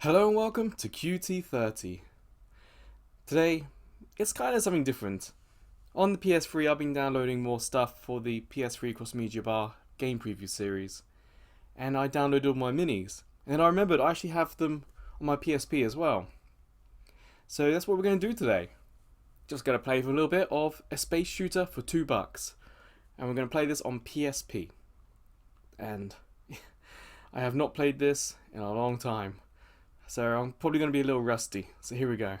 Hello and welcome to QT30. Today, it's kind of something different. On the PS3, I've been downloading more stuff for the PS3 Cross Media Bar Game Preview series, and I downloaded all my minis. And I remembered I actually have them on my PSP as well. So that's what we're going to do today. Just going to play for a little bit of a space shooter for $2, and we're going to play this on PSP. And I have not played this in a long time. So I'm probably going to be a little rusty. So here we go.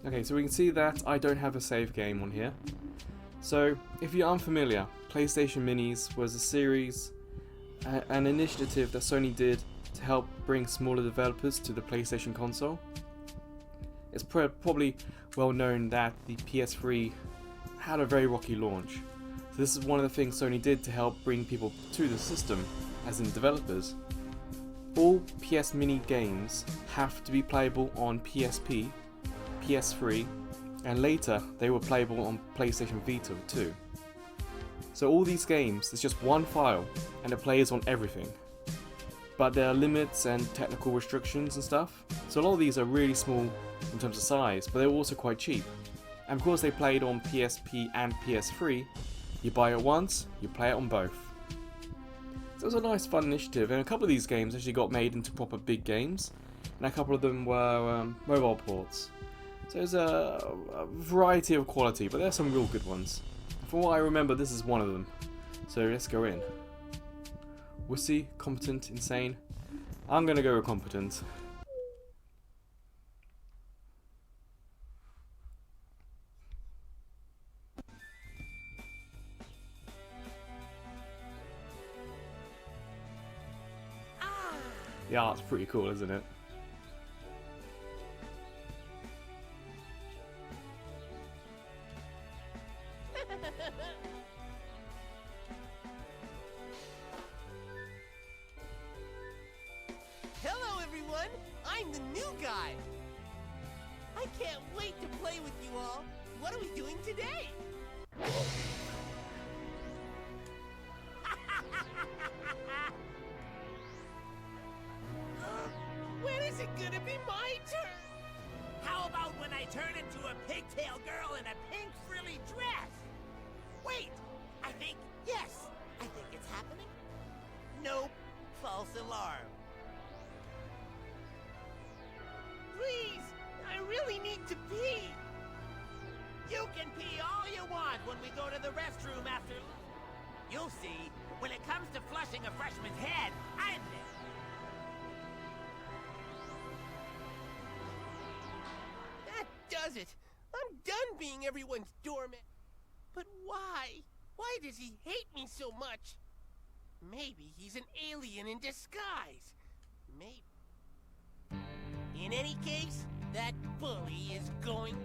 Okay, so we can see that I don't have a save game on here. So, if you're unfamiliar, PlayStation Minis was a series, an initiative that Sony did to help bring smaller developers to the PlayStation console. It's probably well known that the PS3 had a very rocky launch. So this is one of the things Sony did to help bring people to the system, as in developers. All PS Mini games have to be playable on PSP, PS3, and later they were playable on PlayStation Vita too. So all these games, there's just one file and it plays on everything. But there are limits and technical restrictions and stuff, so a lot of these are really small in terms of size, but they're also quite cheap. And because they played on PSP and PS3, you buy it once, you play it on both. So it was a nice fun initiative, and a couple of these games actually got made into proper big games, and a couple of them were mobile ports. So there's a variety of quality, but there's some real good ones. From what I remember, this is one of them. So let's go in. Wussy, competent, insane. I'm gonna go with competent. The art's pretty cool, isn't it? Hello everyone, I'm the new guy. I can't wait to play with you all. What are we doing today? When is it gonna be my turn? How about when I turn into a pigtail girl in a pink frilly dress? Wait, yes, I think it's happening. Nope, false alarm. Please, I really need to pee. You can pee all you want when we go to the restroom after. You'll see, when it comes to flushing a freshman's head, I'm there. That does it. I'm done being everyone's doormat. But why? Why does he hate me so much? Maybe he's an alien in disguise. Maybe. In any case, that bully is going...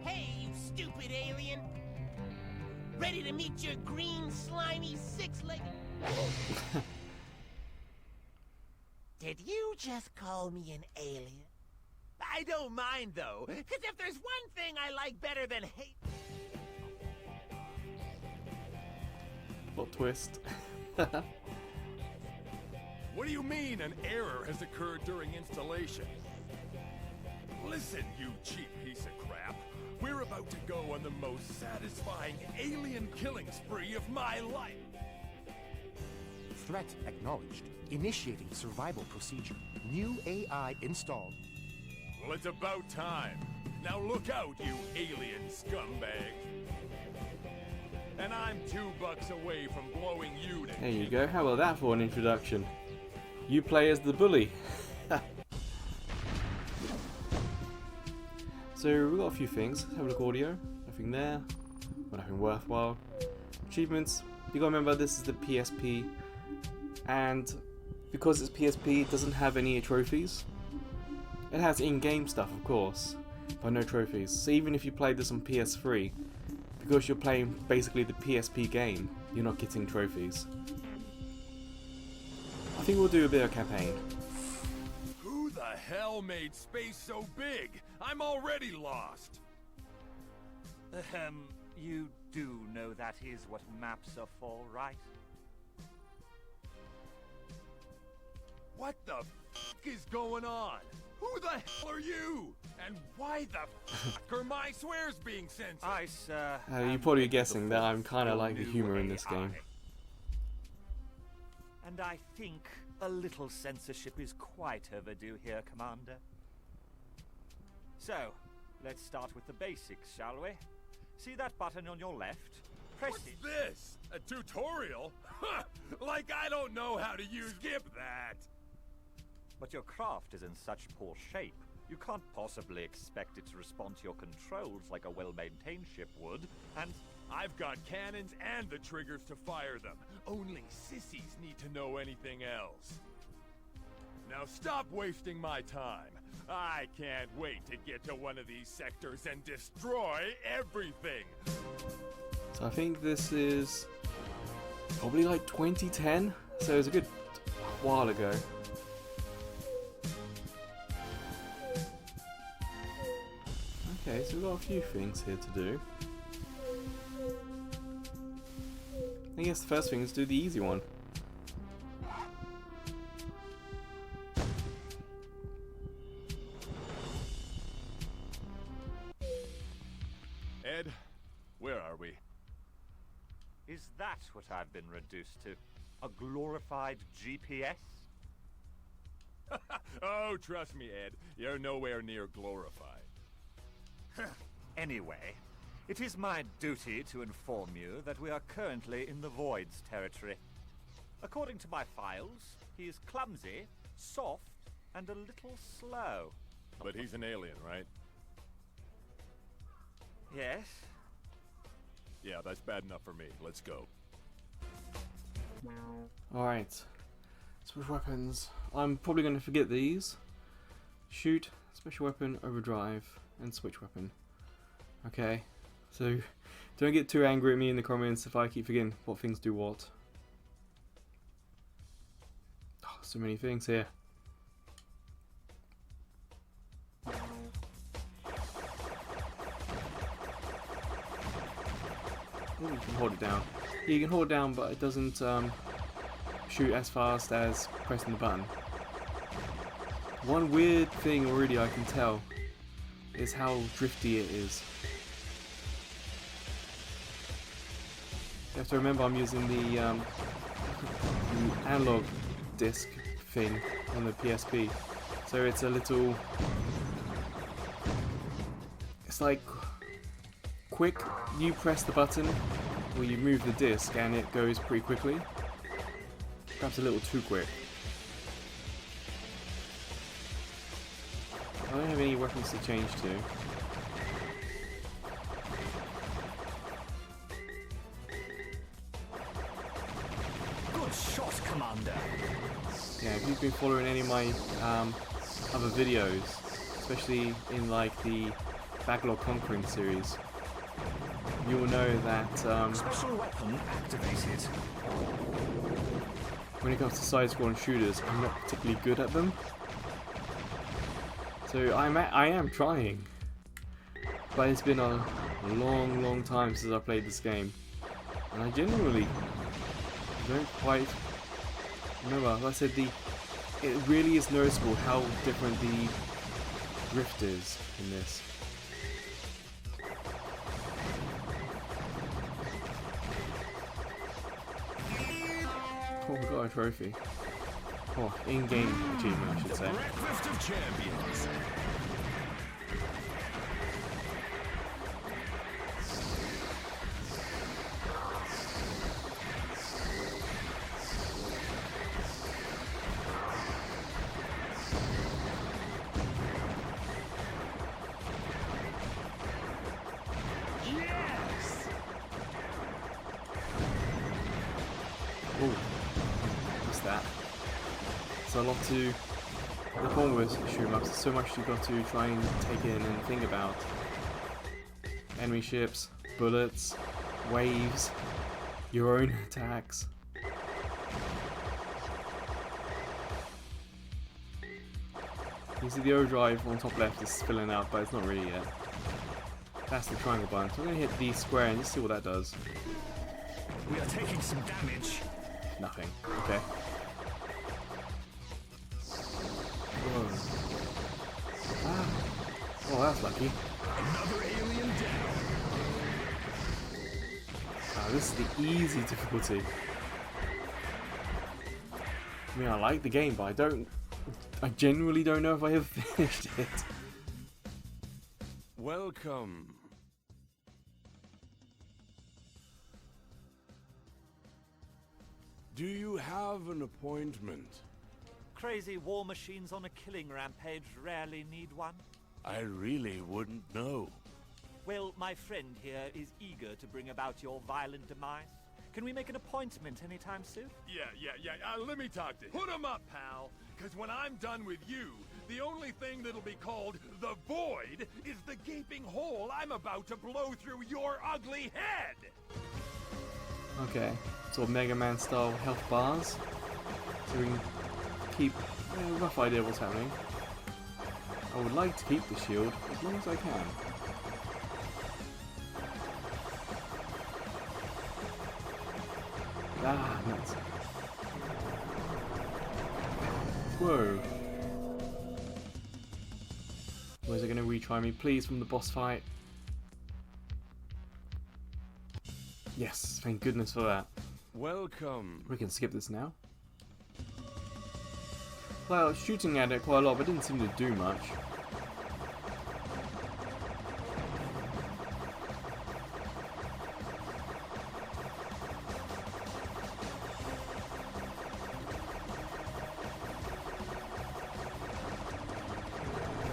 Hey, you stupid alien! Ready to meet your green, slimy, six-legged... Did you just call me an alien? I don't mind, though, because if there's one thing I like better than hate... Plot twist. What do you mean an error has occurred during installation? Listen, you cheap piece of crap. We're about to go on the most satisfying alien killing spree of my life. Threat acknowledged. Initiating survival procedure. New AI installed. Well, it's about time. Now look out, you alien scumbag. And I'm $2 away from blowing you to... There you go, how about that for an introduction? You play as the bully. So we've got a few things. Let's have a look at audio. Nothing there. but nothing worthwhile. Achievements, you gotta remember this is the PSP, and because it's PSP, it doesn't have any trophies. It has in-game stuff, of course, but no trophies. So even if you play this on PS3, because you're playing basically the PSP game, you're not getting trophies. I think we'll do a bit of campaign. Who the hell made space so big? I'm already lost. You do know that is what maps are for, right? What the f is going on? Who the hell are you? And why the f are my swears being censored? I, sir. You're probably guessing that I'm kind of like the humour in this game. And I think a little censorship is quite overdue here, Commander. So, let's start with the basics, shall we? See that button on your left? Press What's it. this? A tutorial? Like I don't know how to use. Skip that. But your craft is in such poor shape, you can't possibly expect it to respond to your controls like a well-maintained ship would, and I've got cannons and the triggers to fire them. Only sissies need to know anything else. Now stop wasting my time. I can't wait to get to one of these sectors and destroy everything. So I think this is probably like 2010, so it was a good while ago. Okay, so we've got a few things here to do. I guess the first thing is do the easy one. Ed, where are we? is that what I've been reduced to? A glorified GPS? Oh, trust me, Ed. You're nowhere near glorified. Anyway, it is my duty to inform you that we are currently in the Void's territory. According to my files, he is clumsy, soft, and a little slow. But he's an alien, right? Yes? Yeah, that's bad enough for me. Let's go. Alright. Switch weapons. I'm probably going to forget these. Shoot, special weapon, overdrive, and switch weapon. Okay. So, don't get too angry at me in the comments if I keep forgetting what things do what. Oh, so many things here. Oh, you can hold it down. Yeah, you can hold it down, but it doesn't shoot as fast as pressing the button. One weird thing already I can tell is how drifty it is. You have to remember I'm using the analog disc thing on the PSP, so it's a little. It's like quick. You press the button, or you move the disc, and it goes pretty quickly. Perhaps a little too quick. I don't have any weapons to change to. Good shot, Commander. Yeah, if you've been following any of my other videos, especially in like the Backlog Conquering series, you will know that Special weapon activated. when it comes to side-scrolling shooters, I'm not particularly good at them. So I am trying, but it's been a long time since I played this game, and I genuinely don't quite remember. Like I said, it really is noticeable how different the drift is in this. Oh, we got a trophy. Oh, in-game achievement, I should say. Breakfast of Champions. Yes! Oh, what's that? It's a lot to... The problem with shoot 'em ups, there's so much you've got to try and take in and think about. Enemy ships, bullets, waves, your own attacks. You see the overdrive on top left is filling up, but it's not really yet. That's the triangle button. So I'm going to hit the square and just see what that does. We are taking some damage. Nothing. Okay. Whoa. Ah. Oh, that's lucky. Another alien down. Ah, this is the easy difficulty. I mean, I like the game, but I genuinely don't know if I have finished it. Welcome. Do you have an appointment? Crazy war machines on a killing rampage rarely need one. I really wouldn't know. Well, my friend here is eager to bring about your violent demise. Can we make an appointment anytime soon? Yeah. Let me talk to him. Put him up, pal. Because when I'm done with you, the only thing that'll be called the Void is the gaping hole I'm about to blow through your ugly head. Okay, sort of Mega Man style health bars. So we can keep a rough idea of what's happening. I would like to keep the shield as long as I can. Ah, nuts. Whoa. Or is it going to retry me? Please, from the boss fight. Yes, thank goodness for that. Welcome. We can skip this now. Well, I was shooting at it quite a lot, but it didn't seem to do much.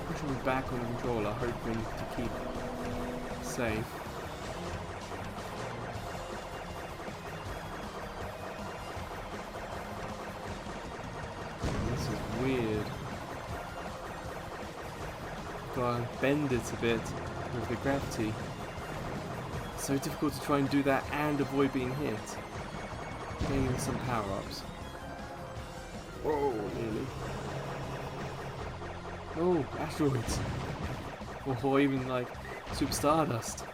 Pushing back on the controller, hoping to keep safe. Weird. Gotta bend it a bit with the gravity. It's so difficult to try and do that and avoid being hit. Getting some power-ups. Whoa, nearly. Oh, asteroids. Or even like Super Stardust.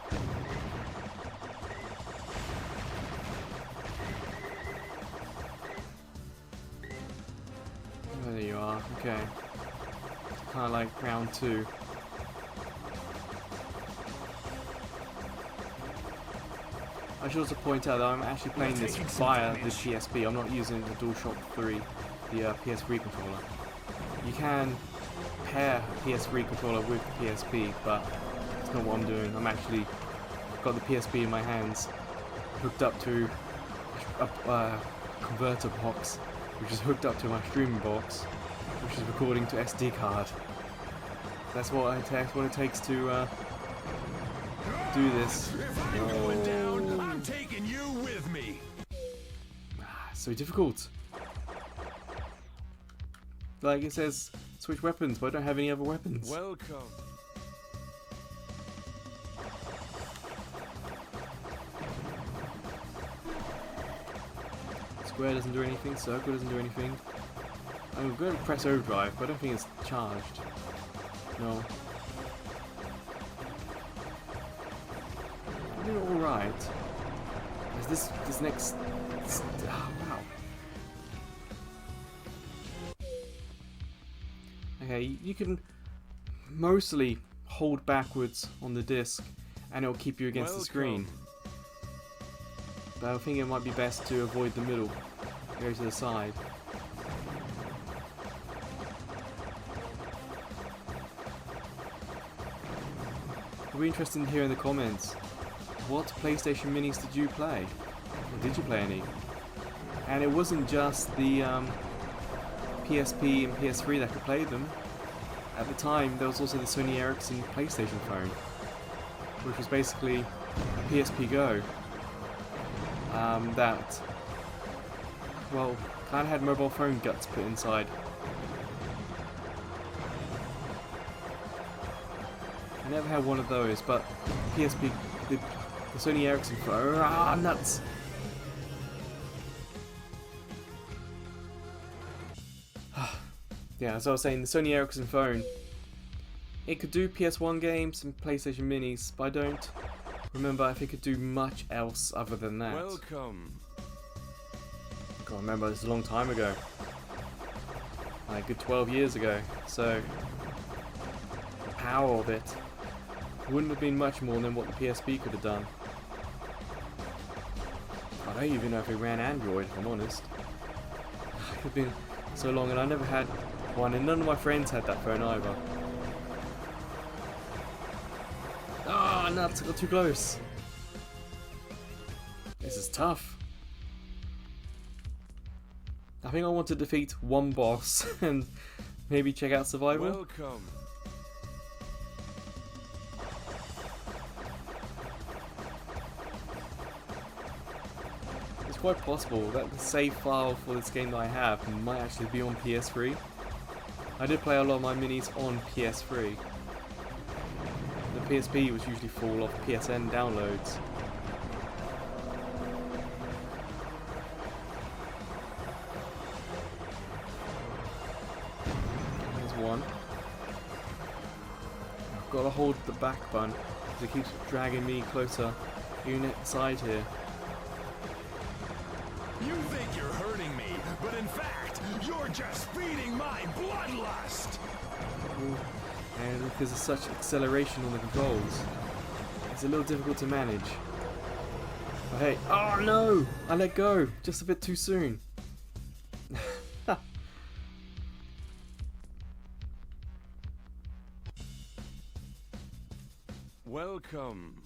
There you are, okay. Kind of like round 2. I should also point out that I'm actually playing this via the PSP. I'm not using the DualShock 3, the PS3 controller. You can pair a PS3 controller with the PSP, but that's not what I'm doing. I'm actually got the PSP in my hands, hooked up to a converter box, which is hooked up to my streaming box, which is recording to SD card. That's what it takes to do this. If I'm going down, I'm taking you with me. So difficult. Like it says, switch weapons, but I don't have any other weapons. Welcome. Square doesn't do anything, circle doesn't do anything. I'm going to press overdrive, but I don't think it's charged. No. I'm doing alright. Is this next... Oh, wow. Okay, you can mostly hold backwards on the disc and it'll keep you against the screen. But I think it might be best to avoid the middle. Go to the side. It'll be interesting to hear in the comments, what PlayStation Minis did you play? Or did you play any? And it wasn't just the PSP and PS3 that could play them. At the time, there was also the Sony Ericsson PlayStation phone, which was basically a PSP Go. That well, kind of had mobile phone guts put inside. I never had one of those, but PSP, the Sony Ericsson phone, nuts! Yeah, as I was saying, the Sony Ericsson phone, it could do PS1 games and PlayStation Minis, but I don't remember if it could do much else other than that. Welcome. I can't remember, this is a long time ago. Like a good 12 years ago, so the power of it wouldn't have been much more than what the PSP could have done. I don't even know if it ran Android, if I'm honest. It had been so long and I never had one, and none of my friends had that phone either. Ah, nuts, I got too close. This is tough. I think I want to defeat one boss and maybe check out Survivor. Welcome. It's quite possible that the save file for this game that I have might actually be on PS3. I did play a lot of my minis on PS3. The PSP was usually full of PSN downloads. There's one. I've got to hold the back button because it keeps dragging me closer inside here. You think you're hurting me, but in fact, you're just feeding my bloodlust! And because of such acceleration on the controls, it's a little difficult to manage. But hey, oh no! I let go just a bit too soon. Welcome.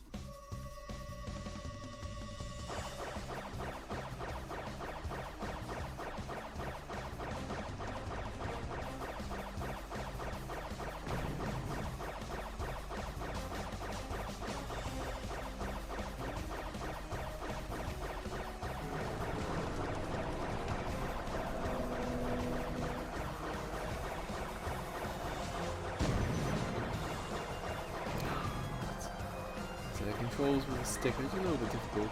So the controls with the stick are a little bit difficult.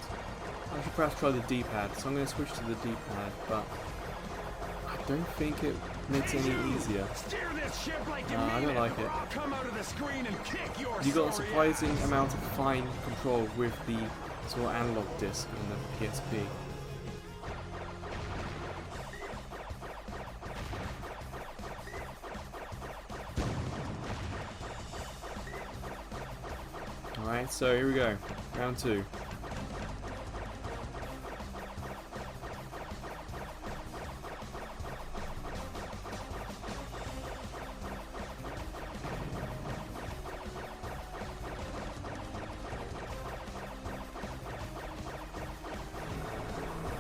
I should perhaps try the D-pad, so I'm going to switch to the D-pad, but I don't think it makes it any easier. Steer this ship like you I mean don't like or it. I'll come out of the screen and kick your You got a sorry surprising ass. amount of fine control with the sort of analog disc on the PSP. Alright, so here we go. Round 2.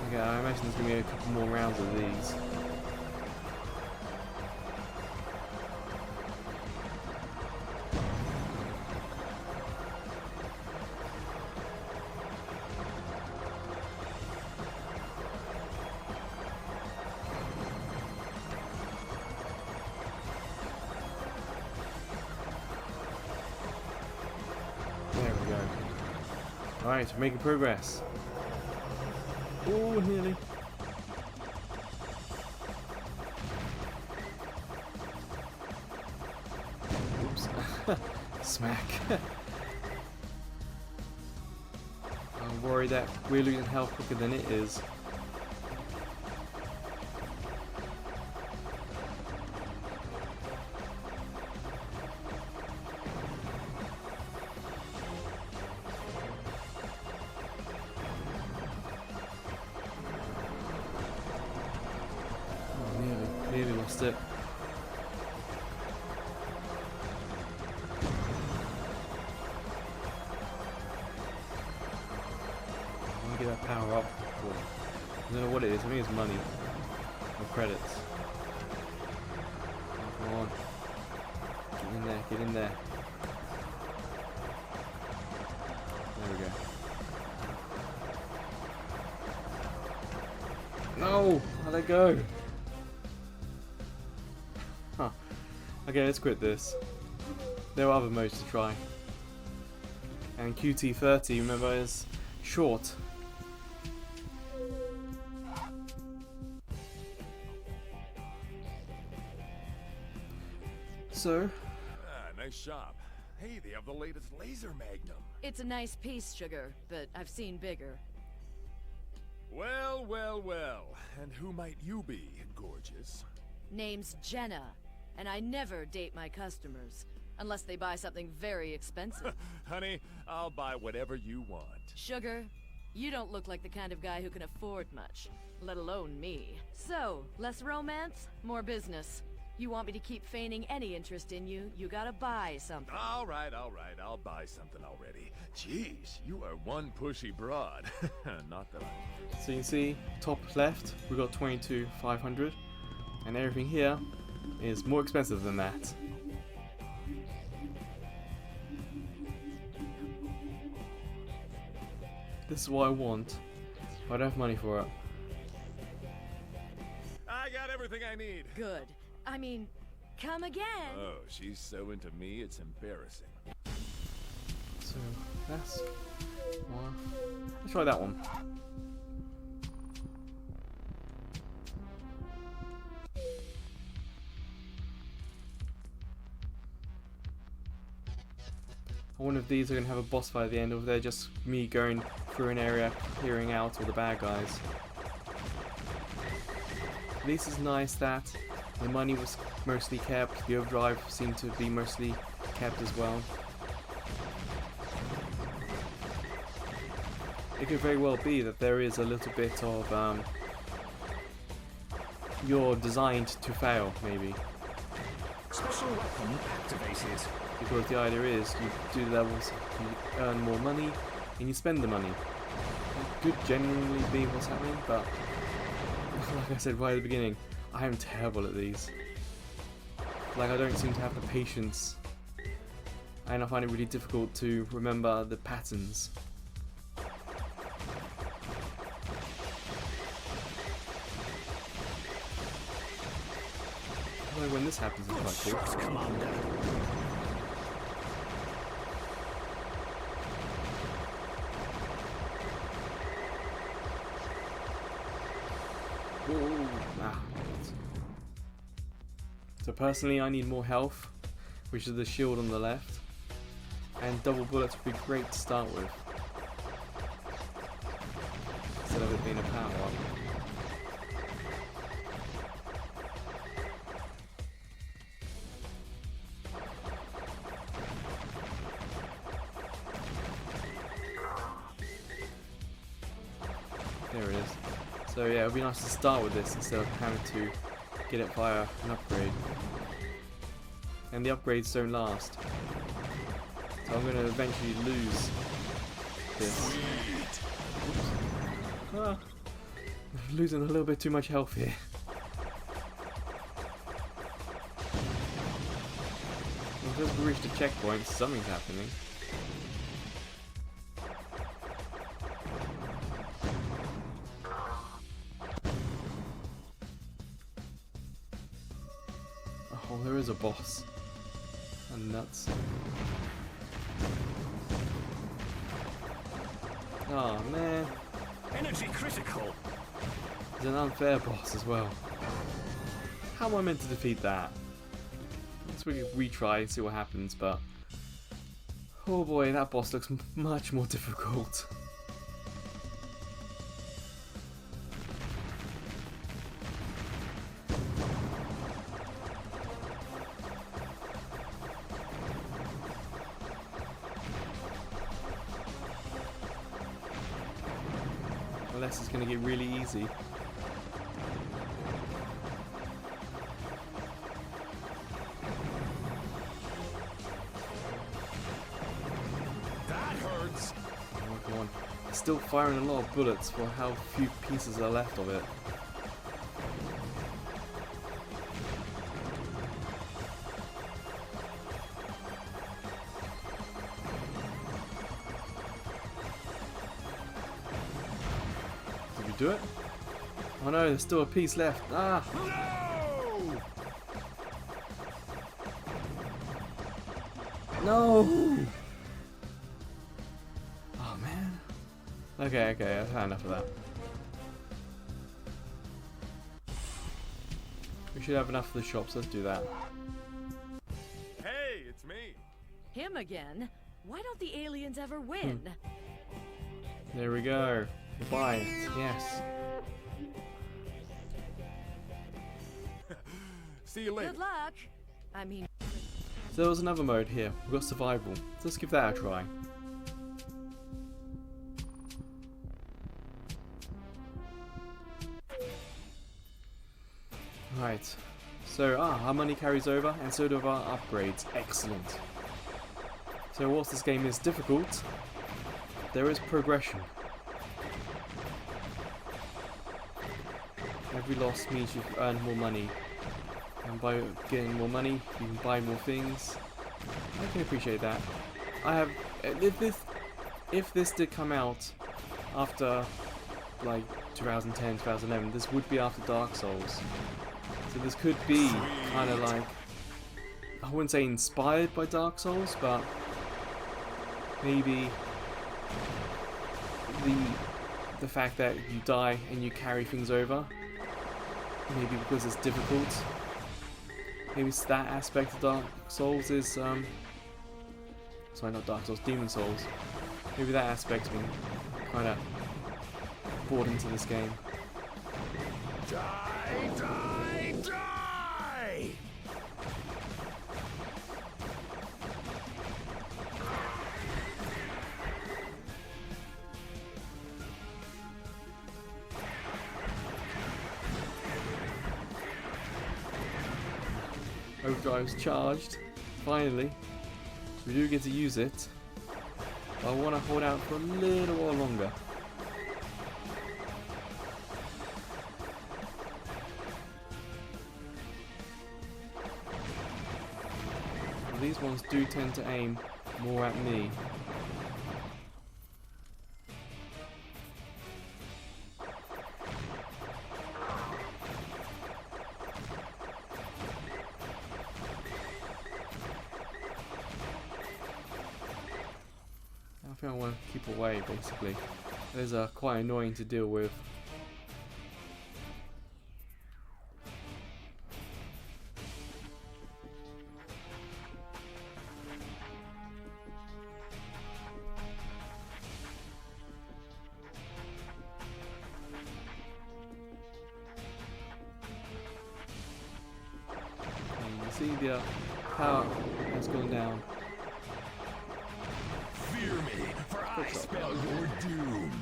Okay, I imagine there's going to be a couple more rounds of these. There we go. Alright, we're making progress. Oh, nearly. Oops. Smack. I'm worried that we're losing health quicker than it is. Nearly lost it. I want to get that power up. I don't know what it is. I think it's money or credits. Come on, get in there. Get in there. There we go. No! I let go! Huh. Okay, let's quit this. There are other modes to try. And QT30, remember, is short. So, Nice shop. Hey, they have the latest laser magnum. It's a nice piece, Sugar, but I've seen bigger. Well, well, well. And who might you be, gorgeous? Name's Jenna, and I never date my customers, unless they buy something very expensive. Honey, I'll buy whatever you want. Sugar, you don't look like the kind of guy who can afford much, let alone me. So, less romance, more business. You want me to keep feigning any interest in you, you gotta buy something. All right, I'll buy something already. Jeez, you are one pushy broad. Not that I... so you can see, top left, we got 22,500, and everything here is more expensive than that. This is what I want, but I don't have money for it. I got everything I need. Good. I mean, come again. Oh, she's so into me, it's embarrassing. So that's one. Let's try that one. I wonder if these are going to have a boss fight at the end, or if they're just me going through an area, clearing out all the bad guys. At least it's nice that the money was mostly kept, the overdrive seemed to be mostly kept as well. It could very well be that there is a little bit of you're designed to fail, maybe. Special weapon activated. Because the idea is you do levels, you earn more money, and you spend the money. It could genuinely be what's happening, but like I said right at the beginning, I am terrible at these. Like, I don't seem to have the patience, and I find it really difficult to remember the patterns. Although when this happens, it's quite cool. Shot, Commander. Whoa. Ah. So personally, I need more health, which is the shield on the left, and double bullets would be great to start with, instead of it being a power up. There it is. So yeah, it would be nice to start with this instead of having to get it via an upgrade. And the upgrades don't last. So I'm going to eventually lose this. Ah, I'm losing a little bit too much health here. Once we reach the checkpoint, something's happening. Oh, there is a boss. And nuts. Oh man. Energy critical. It's an unfair boss as well. How am I meant to defeat that? Let's retry and see what happens, but oh boy, that boss looks much more difficult. Unless it's going to get really easy. That hurts! Oh, come on. It's still firing a lot of bullets for how few pieces are left of it. Did we do it? Oh no, there's still a piece left. Ah! No! No! Oh man. Okay, I've had enough of that. We should have enough of the shops, let's do that. Hey, it's me. Him again? Why don't the aliens ever win? There we go. Goodbye. Yes. See you later. Good luck. I mean, So there was another mode here. We've got survival. So let's give that a try. Right. So, our money carries over, and so do our upgrades. Excellent. So whilst this game is difficult, there is progression. Every loss means you've earned more money. And by getting more money, you can buy more things. I can appreciate that. I have... If this did come out after, like, 2010, 2011, this would be after Dark Souls. So this could be kind of like... I wouldn't say inspired by Dark Souls, but maybe the fact that you die and you carry things over, maybe because it's difficult. Maybe it's that aspect of Dark Souls is sorry, not Dark Souls, Demon Souls. Maybe that aspect's been kind of brought into this game. Die, die, die! Overdrive's charged, finally. We do get to use it. But I want to hold out for a little while longer. These ones do tend to aim more at me. I think I want to keep away, basically. Those are quite annoying to deal with. See, the power has gone down. Fear me, for I spell your doom.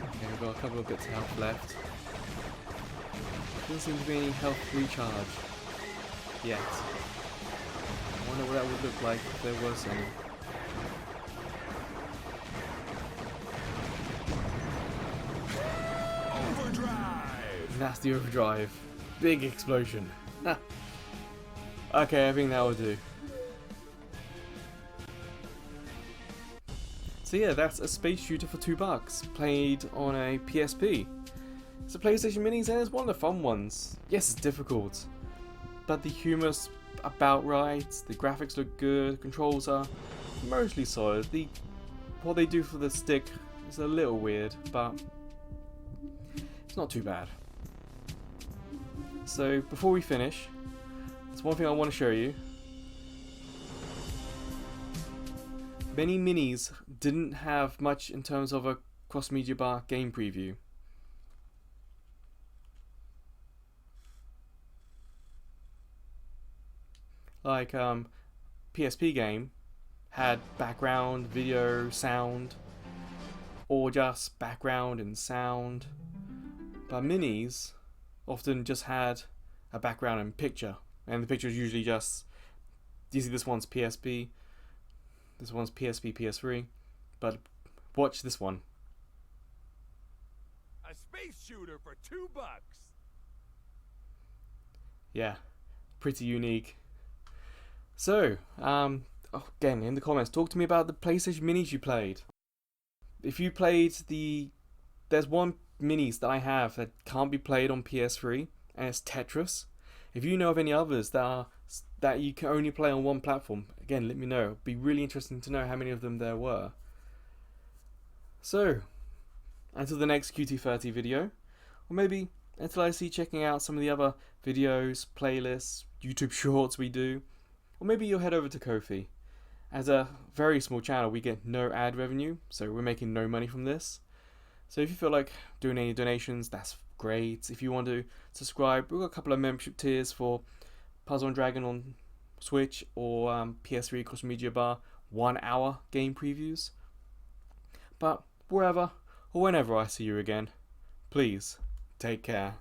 Okay, we've got a couple of bits of health left. Doesn't seem to be any health recharge yet. I wonder what that would look like if there was any. Overdrive! That's the overdrive. Big explosion. Okay, I think that will do. So yeah, that's a space shooter for $2, played on a PSP. It's a PlayStation Minis and it's one of the fun ones. Yes, it's difficult, but the humour's about right, the graphics look good, the controls are mostly solid. What they do for the stick is a little weird, but it's not too bad. So before we finish, there's one thing I want to show you. Many minis didn't have much in terms of a cross-media bar game preview. Like PSP game had background, video, sound, or just background and sound. But minis often just had a background and picture, and the picture is usually just, you see this one's PSP, this one's PSP, PS3, but watch this one. A space shooter for $2. Yeah, pretty unique. So, again, in the comments, talk to me about the PlayStation Minis you played. If you played there's one Minis that I have that can't be played on PS3, and it's Tetris. If you know of any others that you can only play on one platform, again, let me know. It'd be really interesting to know how many of them there were. So, until the next QT30 video, or maybe until I see you checking out some of the other videos, playlists, YouTube shorts we do, or maybe you'll head over to Ko-fi. As a very small channel, we get no ad revenue, so we're making no money from this. So if you feel like doing any donations, that's great. If you want to subscribe, we've got a couple of membership tiers for Puzzle and Dragon on Switch or PS3 Cross Media Bar 1 hour game previews. But wherever or whenever I see you again, please take care.